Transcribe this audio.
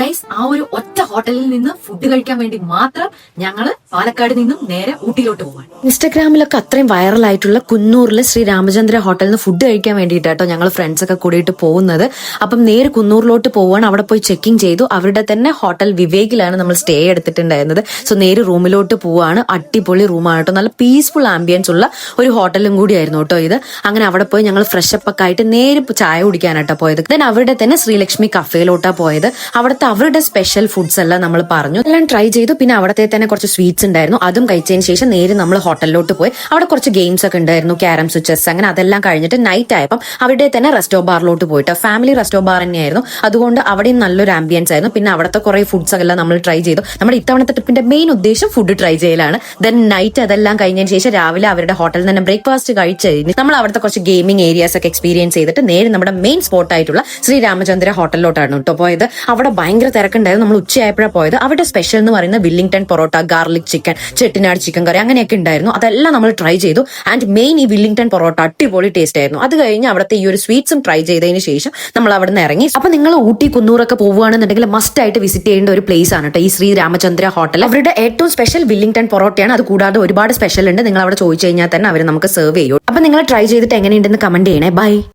Guys, ആ ഒരു ഒറ്റ ഹോട്ടലിൽ നിന്ന് ഫുഡ് കഴിക്കാൻ വേണ്ടി മാത്രം ഞങ്ങള് പാലക്കാട് നിന്നും നേരെ ഊട്ടിയിലോട്ട് പോവാൻ. ഇൻസ്റ്റാഗ്രാമിലൊക്കെ അത്രയും വൈറലായിട്ടുള്ള കുന്നൂറിലെ ശ്രീ രാമചന്ദ്ര ഹോട്ടലിൽ നിന്ന് ഫുഡ് കഴിക്കാൻ വേണ്ടിയിട്ടോ ഞങ്ങൾ ഫ്രണ്ട്സ് ഒക്കെ കൂടിയിട്ട് പോകുന്നത്. അപ്പം നേരെ കുന്നൂറിലോട്ട് പോവാണ്. അവിടെ പോയി ചെക്കിംഗ് ചെയ്തു. അവരുടെ തന്നെ ഹോട്ടൽ വിവേകിലാണ് നമ്മൾ സ്റ്റേ എടുത്തിട്ടുണ്ടായിരുന്നത്. സോ നേരെ റൂമിലോട്ട് പോവാണ്. അടിപൊളി റൂമാണ് കേട്ടോ. നല്ല പീസ്ഫുൾ ആംബിയൻസ് ഉള്ള ഒരു ഹോട്ടലും കൂടിയായിരുന്നു കേട്ടോ ഇത്. അങ്ങനെ അവിടെ പോയി ഞങ്ങൾ ഫ്രഷപ്പ് ഒക്കെ ആയിട്ട് നേരെ ചായ കുടിക്കാനായിട്ടോ പോയത്. ദെൻ അവരുടെ തന്നെ ശ്രീലക്ഷ്മി കഫേയിലോട്ടാ പോയത്. അവിടുത്തെ അവരുടെ സ്പെഷ്യൽ ഫുഡ്സ് എല്ലാം നമ്മൾ പറഞ്ഞു, എല്ലാം ട്രൈ ചെയ്തു. പിന്നെ അവിടത്തെ തന്നെ കുറച്ച് സ്വീറ്റ്സ് ഉണ്ടായിരുന്നു, അതും കഴിച്ചതിന് ശേഷം നേരെ നമ്മൾ ഹോട്ടലിലോട്ട് പോയി. അവിടെ കുറച്ച് ഗെയിംസ് ഒക്കെ ഉണ്ടായിരുന്നു, ക്യാരംസ്, ചെസ്, അങ്ങനെ അതെല്ലാം കഴിഞ്ഞിട്ട് നൈറ്റ് ആയപ്പം അവിടെ തന്നെ റെസ്റ്റോ ബാറിലോട്ട് പോയിട്ട്, ഫാമിലി റെസ്റ്റോ ബാർ തന്നെയായിരുന്നു. അതുകൊണ്ട് അവിടെയും നല്ലൊരു ആംബിയൻസ് ആയിരുന്നു. പിന്നെ അവിടുത്തെ കുറെ ഫുഡ്സ് എല്ലാം നമ്മൾ ട്രൈ ചെയ്തു. നമ്മുടെ ഇത്തവണത്തെ ട്രിപ്പിന്റെ മെയിൻ ഉദ്ദേശം ഫുഡ് ട്രൈ ചെയ്യലാണ്. ദെൻ നൈറ്റ് അതെല്ലാം കഴിഞ്ഞതിന് ശേഷം രാവിലെ അവരുടെ ഹോട്ടലിൽ തന്നെ ബ്രേക്ക്ഫാസ്റ്റ് കഴിച്ച് കഴിഞ്ഞ് നമ്മൾ അവിടുത്തെ കുറച്ച് ഗെയിമിംഗ് ഏരിയാസ് ഒക്കെ എക്സ്പീരിയൻസ് ചെയ്തിട്ട് നേരെ നമ്മുടെ മെയിൻ സ്പോട്ട് ആയിട്ടുള്ള ശ്രീ രാമചന്ദ്ര ഹോട്ടലിലോട്ടാണ് കേട്ടോ പോയത്. അവിടെ ഭയങ്കര തിരക്കുണ്ടായിരുന്നു. നമ്മൾ ഉച്ചയായപ്പോഴാണ് പോയത്. അവിടെ സ്പെഷ്യൽ എന്ന് പറയുന്ന Willingdon parotta, garlic chicken, Chettinad chicken curry അങ്ങനെയൊക്കെ ഉണ്ടായിരുന്നു. അതെല്ലാം നമ്മൾ ട്രൈ ചെയ്തു. ആൻഡ് മെയിൻ ഈ വില്ലിംഗ്ടൺ പൊറോട്ട അടിപൊളി ടേസ്റ്റ് ആയിരുന്നു. അത് കഴിഞ്ഞ് അവിടുത്തെ ഈ ഒരു സ്വീറ്റ്സും ട്രൈ ചെയ്തതിന് ശേഷം നമ്മൾ അവിടെ നിന്ന് ഇറങ്ങി. അപ്പൊ നിങ്ങൾ ഊട്ടി കുന്നൂറൊക്കെ പോവുകയാണെന്നുണ്ടെങ്കിൽ മസ്റ്റ് ആയിട്ട് വിസിറ്റ് ചെയ്യേണ്ട ഒരു പ്ലേസ് ആണ് കേട്ടോ ഈ ശ്രീ രാമചന്ദ്ര ഹോട്ടൽ. അവരുടെ ഏറ്റവും സ്പെഷ്യൽ വില്ലിംഗ്ടൺ പൊറോട്ടയാണ്. അത് കൂടാതെ ഒരുപാട് സ്പെഷ്യൽ ഉണ്ട്. നിങ്ങൾ അവിടെ ചോദിച്ചു കഴിഞ്ഞാൽ തന്നെ അവർ നമുക്ക് സെർവ് ചെയ്യും. അപ്പൊ നിങ്ങൾ ട്രൈ ചെയ്തിട്ട് എങ്ങനെയുണ്ടെന്ന് കമന്റ് ചെയ്യണേ. ബൈ.